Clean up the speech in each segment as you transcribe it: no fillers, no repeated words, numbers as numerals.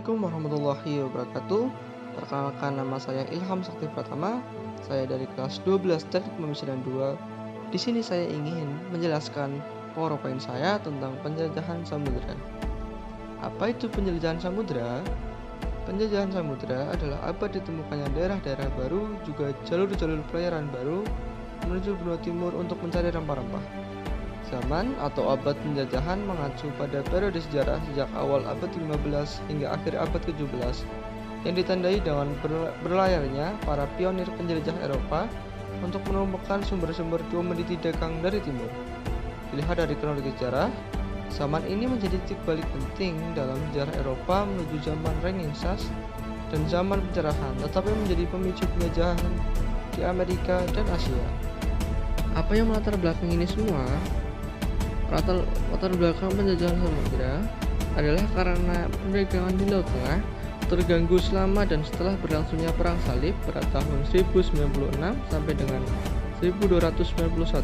Assalamualaikum warahmatullahi wabarakatuh. Perkenalkan, nama saya Ilham Sakti Pratama. Saya dari kelas 12 Teknik Pemisahan 2. Di sini saya ingin menjelaskan PowerPoint saya tentang penjelajahan samudera. Apa itu penjelajahan samudera? Penjelajahan samudera adalah abad ditemukannya daerah-daerah baru, juga jalur-jalur pelayaran baru menuju benua timur untuk mencari rempah-rempah. Zaman atau abad penjajahan mengacu pada periode sejarah sejak awal abad 15 hingga akhir abad 17 yang ditandai dengan berlayarnya para pionir penjelajah Eropa untuk menemukan sumber-sumber komoditi dagang dari timur. Dilihat dari kronologi sejarah, zaman ini menjadi titik balik penting dalam sejarah Eropa menuju zaman Renaissance dan zaman pencerahan, tetapi menjadi pemicu penjajahan di Amerika dan Asia. Apa yang melatar belakang ini semua? Latar belakang penjajahan samudera adalah karena perdagangan di Laut Tengah terganggu selama dan setelah berlangsungnya Perang Salib pada tahun 1096 sampai dengan 1291,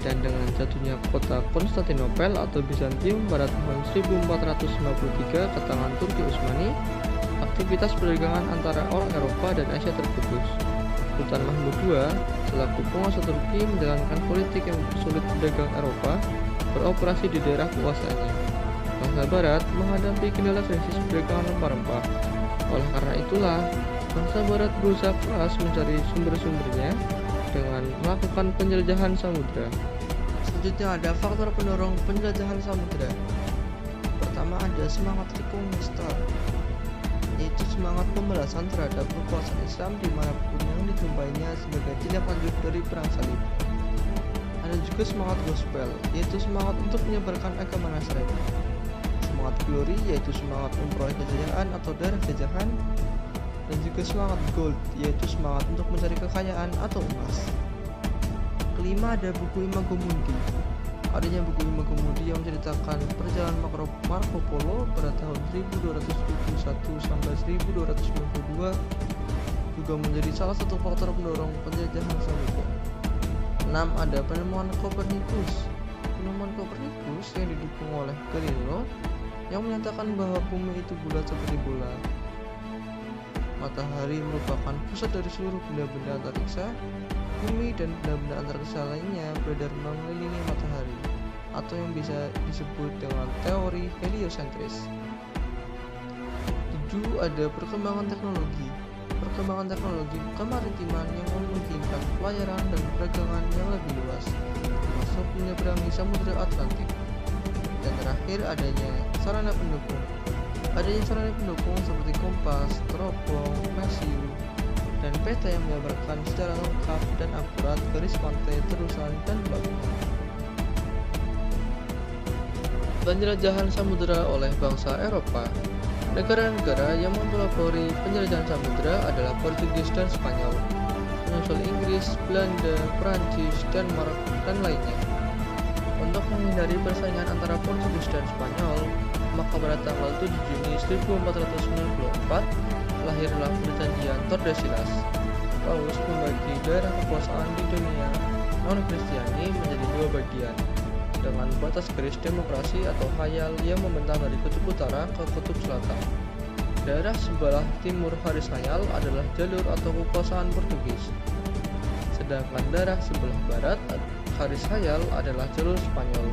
dan dengan jatuhnya kota Konstantinopel atau Bizantium pada tahun 1453 ke tangan Turki Utsmani, aktivitas perdagangan antara orang Eropa dan Asia terputus. Sultan Mahmud II selaku penguasa Turki menjalankan politik yang mempersulit pedagang Eropa beroperasi di daerah kuasaannya. Bangsa Barat menghadapi kendala krisis perdagangan rempah-rempah. Oleh karena itulah, bangsa Barat berusaha keras mencari sumber-sumbernya dengan melakukan penjelajahan samudera. Selanjutnya ada faktor pendorong penjelajahan samudera. Pertama, ada semangat reconquista, yaitu semangat pembalasan terhadap kekuasaan Islam dimanapun yang dijumpainya sebagai tindak lanjut dari Perang Salib. Ada juga semangat gospel, yaitu semangat untuk menyebarkan agama Nasrani. Semangat glory, yaitu semangat memperoleh kejayaan atau darah jajahan. Dan juga semangat gold, yaitu semangat untuk mencari kekayaan atau emas. Kelima, ada buku Imago Mundi. Adanya buku Imago Mundi yang menceritakan perjalanan Marco Polo pada tahun 1271 sampai 1292 juga menjadi salah satu faktor pendorong penjajahan samudera. 6. Ada penemuan Kopernikus. Penemuan Kopernikus yang didukung oleh Galileo yang menyatakan bahwa bumi itu bulat seperti bola. Matahari merupakan pusat dari seluruh benda-benda antariksa. Bumi dan benda-benda antariksa lainnya beredar mengelilingi matahari, atau yang bisa disebut dengan teori heliosentris. 7. Ada perkembangan teknologi. Perkembangan teknologi kemaritiman yang memungkinkan pelayaran dan perdagangan yang lebih luas, termasuk menyeberangi Samudra Atlantik. Dan terakhir, adanya sarana pendukung. Adanya sarana pendukung seperti kompas, teropong, mesiu, dan peta yang menjabarkan secara lengkap dan akurat garis pantai, terusan, dan pelabuhan. Penjelajahan samudera oleh bangsa Eropa. Negara-negara yang mempelopori penjelajahan samudera adalah Portugis dan Spanyol, menyusul Inggris, Belanda, Prancis, Denmark, dan lainnya. Untuk menghindari persaingan antara Portugis dan Spanyol, maka pada tanggal 7 Juni 1494 lahirlah Perjanjian Tordesillas. Paus membagi daerah kekuasaan di dunia non-Kristiani menjadi dua bagian, dengan batas garis demokrasi atau khayal yang membentang dari kutub utara ke kutub selatan. Daerah sebelah timur garis khayal adalah jalur atau kekuasaan Portugis, sedangkan daerah sebelah barat garis khayal adalah jalur Spanyol.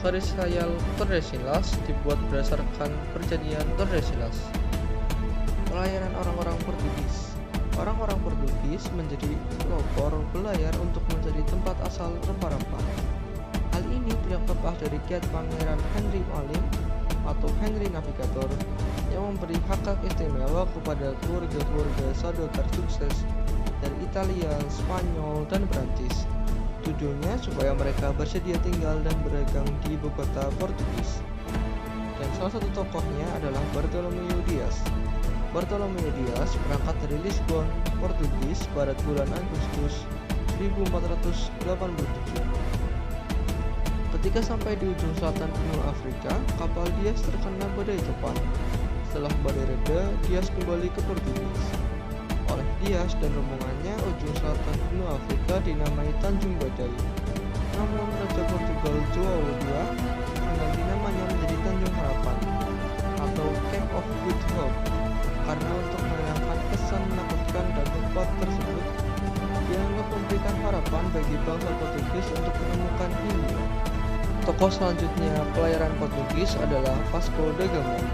Garis khayal Tordesillas dibuat berdasarkan Perjanjian Tordesillas. Pelayaran orang-orang Portugis. Orang-orang Portugis menjadi pelopor belayar untuk mencari tempat asal rempah-rempah. Hal ini berangkat dari kiat Pangeran Henry Malim atau Henry Navigator yang memberi hak istimewa kepada keluarga-keluarga saudagar sukses dari Italia, Spanyol, dan Prancis. Tujuannya supaya mereka bersedia tinggal dan berdagang di ibu kota Portugis. Dan salah satu tokohnya adalah Bartolomeu Dias. Bartolomeu Dias berangkat dari Lisbon, Portugis pada bulan Agustus 1487. Ketika sampai di ujung selatan benua Afrika, kapal Dias terkena badai topan. Setelah badai reda, Dias kembali ke Portugis. Oleh Dias dan rombongannya, ujung selatan benua Afrika dinamai Tanjung Badai. Namun Raja Portugal João II mengganti namanya menjadi Tanjung Harapan atau Cape of Good Hope karena untuk menayangkan kesan menakutkan dan tempat tersebut dianggap memberikan harapan bagi bangsa Portugis untuk menemukan Hindia. Tokoh selanjutnya pelayaran Portugis adalah Vasco da Gama.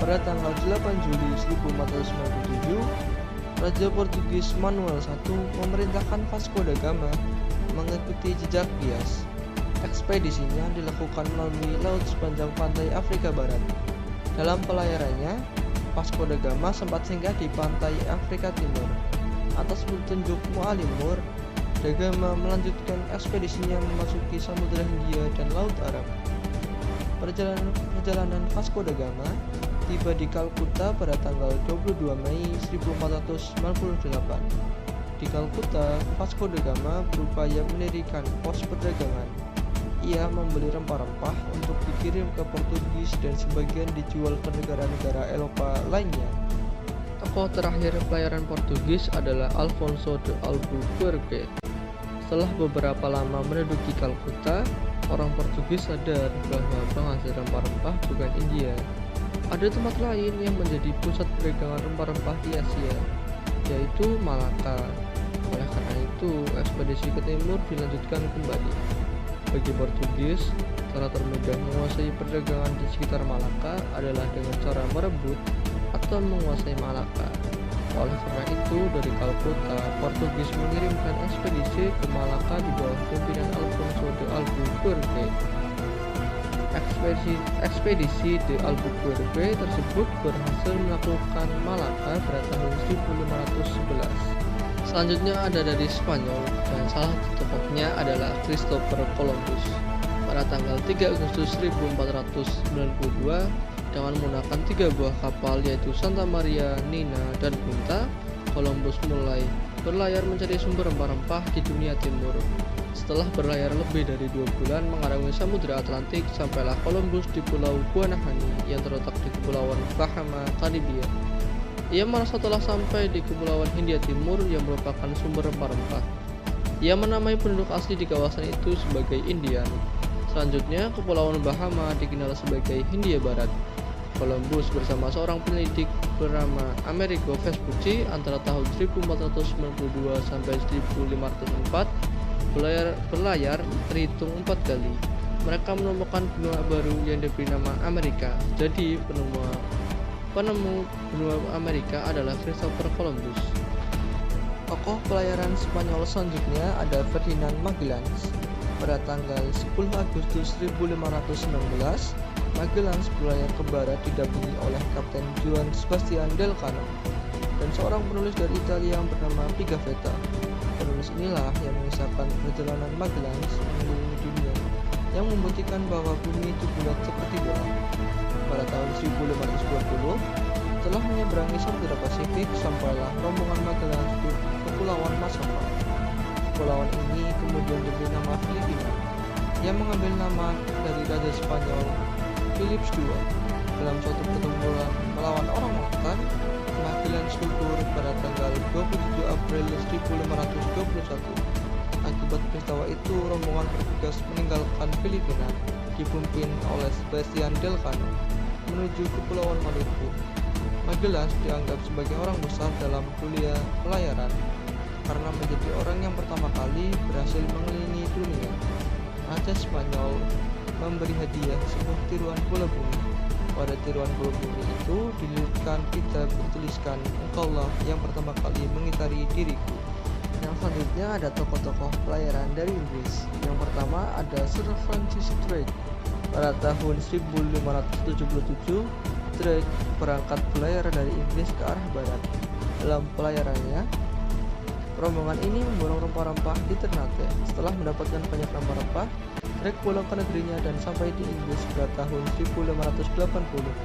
Pada tanggal 8 Juli 1497, Raja Portugis Manuel I memerintahkan Vasco da Gama mengikuti jejak Dias. Ekspedisinya dilakukan melalui laut sepanjang pantai Afrika Barat. Dalam pelayarannya, Vasco da Gama sempat singgah di pantai Afrika Timur. Atas petunjuk Mualimur, da Gama melanjutkan ekspedisinya memasuki Samudra Hindia dan Laut Arab. Perjalanan Vasco da Gama tiba di Kalkuta pada tanggal 22 Mei 1498. Di Kalkuta, Vasco da Gama berupaya mendirikan pos perdagangan. Ia membeli rempah-rempah untuk dikirim ke Portugis dan sebagian dijual ke negara-negara Eropa lainnya. Tokoh terakhir pelayaran Portugis adalah Alfonso de Albuquerque. Setelah beberapa lama menduduki Kalkuta, orang Portugis sadar bahwa penghasil rempah-rempah bukan India. Ada tempat lain yang menjadi pusat perdagangan rempah-rempah di Asia, yaitu Malaka. Oleh karena itu, ekspedisi ke timur dilanjutkan kembali. Bagi Portugis, cara termudah menguasai perdagangan di sekitar Malaka adalah dengan cara merebut atau menguasai Malaka. Oleh karena itu, dari Kalkuta, Portugis mengirimkan ekspedisi ke Malaka di bawah pimpinan Alfonso de Albuquerque. Ekspedisi de Albuquerque tersebut berhasil menaklukkan Malaka pada tahun 1511. Selanjutnya ada dari Spanyol, dan salah satu tokohnya adalah Christopher Columbus. Pada tanggal 3 Agustus 1492, dengan menggunakan 3 buah kapal yaitu Santa Maria, Nina, dan Pinta, Columbus mulai berlayar mencari sumber rempah-rempah di dunia timur. Setelah berlayar lebih dari 2 bulan mengarungi Samudra Atlantik, sampailah Columbus di Pulau Guanahani yang terletak di Kepulauan Bahama, Karibia. Ia merasa telah sampai di Kepulauan Hindia Timur yang merupakan sumber rempah-rempah. Ia menamai penduduk asli di kawasan itu sebagai Indian. Selanjutnya, Kepulauan Bahama dikenal sebagai Hindia Barat. Columbus bersama seorang penyelidik bernama Amerigo Vespucci antara tahun 1492 sampai 1504 berlayar terhitung 4 kali. Mereka menemukan benua baru yang diberi nama Amerika. Jadi penemu benua Amerika adalah Christopher Columbus. Tokoh pelayaran Spanyol selanjutnya ada Ferdinand Magellan. Pada tanggal 10 Agustus 1519, Magellan berlayar ke barat didampingi oleh Kapten Juan Sebastian Elcano dan seorang penulis dari Italia yang bernama Pigafetta. Penulis inilah yang mengisahkan perjalanan Magellan mengelilingi dunia yang membuktikan bahwa bumi itu bulat seperti bola. Pada tahun 1520, setelah menyeberangi Samudra Pasifik, sampailah rombongan Magellan di Kepulauan Masamba. Kepulauan ini kemudian diberi nama Filipina, yang mengambil nama dari Raja Spanyol Philip II. Dalam suatu pertempuran melawan orang Motan, Magellan gugur pada tanggal 27 April 1521. Akibat peristiwa itu, rombongan bergegas meninggalkan Filipina, dipimpin oleh Sebastian Elcano, menuju Kepulauan Maluku. Magellan dianggap sebagai orang besar dalam dunia pelayaran karena menjadi orang yang pertama kali berhasil mengelilingi dunia. Raja Spanyol memberi hadiah sebuah tiruan bola bumi. Pada tiruan bola bumi itu dililitkan kitab bertuliskan, "Engkaulah yang pertama kali mengitari diriku." Yang selanjutnya ada tokoh-tokoh pelayaran dari Inggris. Yang pertama ada Sir Francis Drake. Pada tahun 1577, Drake berangkat berlayar dari Inggris ke arah barat. Dalam pelayarannya, rombongan ini memborong rempah-rempah di Ternate. Setelah mendapatkan banyak rempah-rempah, Drake pulang ke negerinya dan sampai di Inggris pada tahun 1580.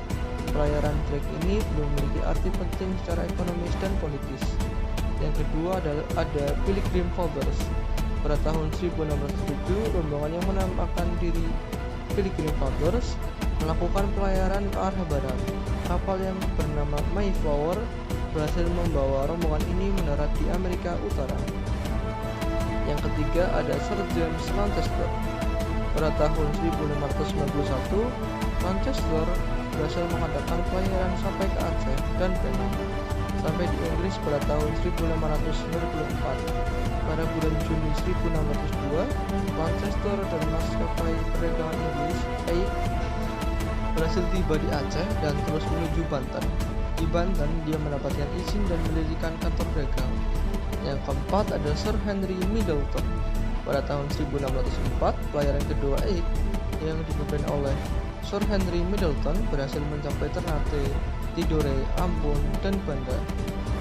Pelayaran Drake ini belum memiliki arti penting secara ekonomis dan politis. Yang kedua ada Pilgrim Fathers. Pada tahun 1607, rombongan yang menamakan diri Pilgrim Fathers melakukan pelayaran ke arah barat. Kapal yang bernama Mayflower berhasil membawa rombongan ini mendarat di Amerika Utara. Yang ketiga ada Sir James Lancaster. Pada tahun 1591, Lancaster berhasil mengadakan pelayaran sampai ke Aceh dan Penang, sampai di Inggris pada tahun 1594. Pada bulan Juni 1602, Lancaster dan maskapai perdagangan Inggris berhasil tiba di Aceh dan terus menuju Banten. Di Banten, dia mendapatkan izin dan mendirikan kantor dagang. Yang keempat ada Sir Henry Middleton. Pada tahun 1604, pelayaran kedua yang dipimpin oleh Sir Henry Middleton berhasil mencapai Ternate, Tidore, Ambon, dan Banda.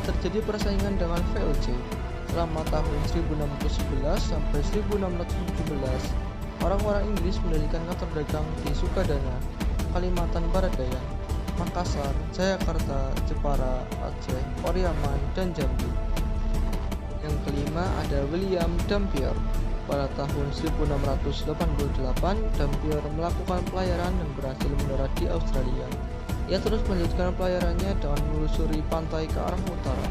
Terjadi persaingan dengan VOC. Selama tahun 1611 sampai 1617, orang-orang Inggris mendirikan kantor dagang di Sukadana, Kalimantan Barat Daya, Makassar, Jayakarta, Jepara, Aceh, Pariaman, dan Jambi. Yang kelima ada William Dampier. Pada tahun 1688, Dampier melakukan pelayaran dan berhasil mendarat di Australia. Ia terus melanjutkan pelayarannya dengan menelusuri pantai ke arah utara.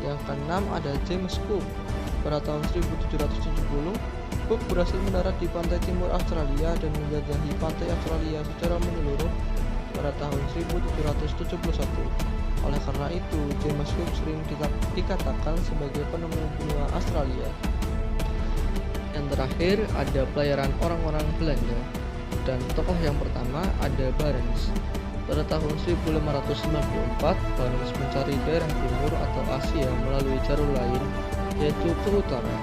Yang keenam ada James Cook. Pada tahun 1770, Cook berhasil mendarat di pantai timur Australia dan menjelajahi pantai Australia secara menyeluruh pada tahun 1771. Oleh karena itu, James Cook sering dikatakan sebagai penemu benua Australia. Yang terakhir ada pelayaran orang-orang Belanda, dan tokoh yang pertama ada Barents. Pada tahun 1594, Barents mencari daerah timur atau Asia melalui jalur lain, yaitu ke utara.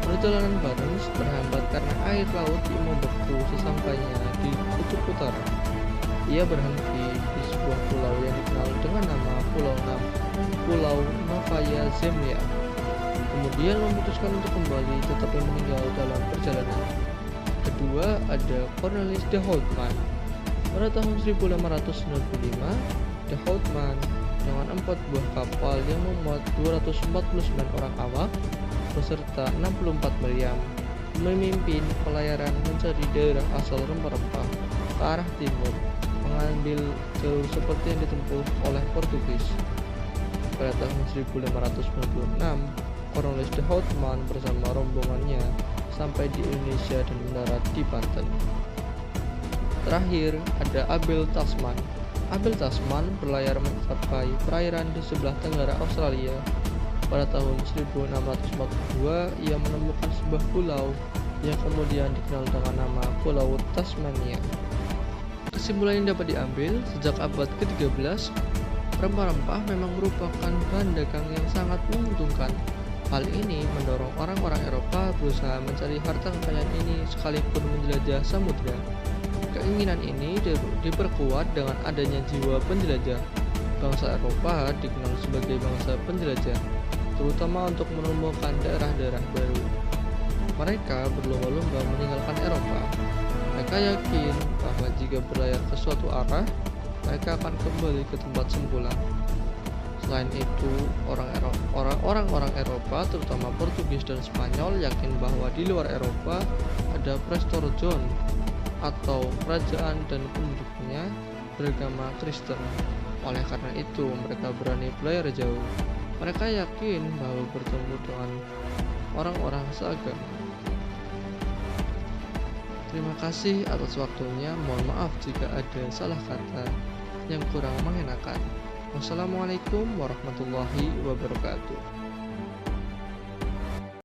Perjalanan Barents terhambat karena air laut yang membeku sesampainya di kutub utara. Ia berhenti di sebuah pulau yang dikenal dengan nama Pulau Novaya Zemlya. Kemudian memutuskan untuk kembali, tetapi meninggal dalam perjalanan. Kedua ada Cornelis de Houtman. Pada tahun 1595, de Houtman dengan 4 buah kapal yang memuat 249 orang awak beserta 64 meriam memimpin pelayaran mencari daerah asal rempah-rempah ke arah timur, mengambil jalur seperti yang ditempuh oleh Portugis. Pada tahun 1596, Cornelis de Houtman bersama rombongannya sampai di Indonesia dan mendarat di Banten. Terakhir ada Abel Tasman. Abel Tasman berlayar mencapai perairan di sebelah tenggara Australia. Pada tahun 1642, ia menemukan sebuah pulau yang kemudian dikenal dengan nama Pulau Tasmania. Kesimpulan yang dapat diambil, sejak abad ke-13, rempah-rempah memang merupakan bahan dagang yang sangat menguntungkan. Hal ini mendorong orang-orang Eropa berusaha mencari harta kekayaan ini sekalipun menjelajah samudra. Keinginan ini diperkuat dengan adanya jiwa penjelajah. Bangsa Eropa dikenal sebagai bangsa penjelajah, terutama untuk menemukan daerah-daerah baru. Mereka berlomba-lomba meninggalkan Eropa. Mereka yakin bahwa jika berlayar ke suatu arah, mereka akan kembali ke tempat semula. Selain itu, orang-orang Eropa, terutama Portugis dan Spanyol, yakin bahwa di luar Eropa ada Prestor John atau kerajaan dan penduduknya beragama Kristen. Oleh karena itu, mereka berani berlayar jauh. Mereka yakin bahwa bertemu dengan orang-orang seagama. Terima kasih atas waktunya. Mohon maaf jika ada salah kata yang kurang mengenakan. Wassalamualaikum warahmatullahi wabarakatuh.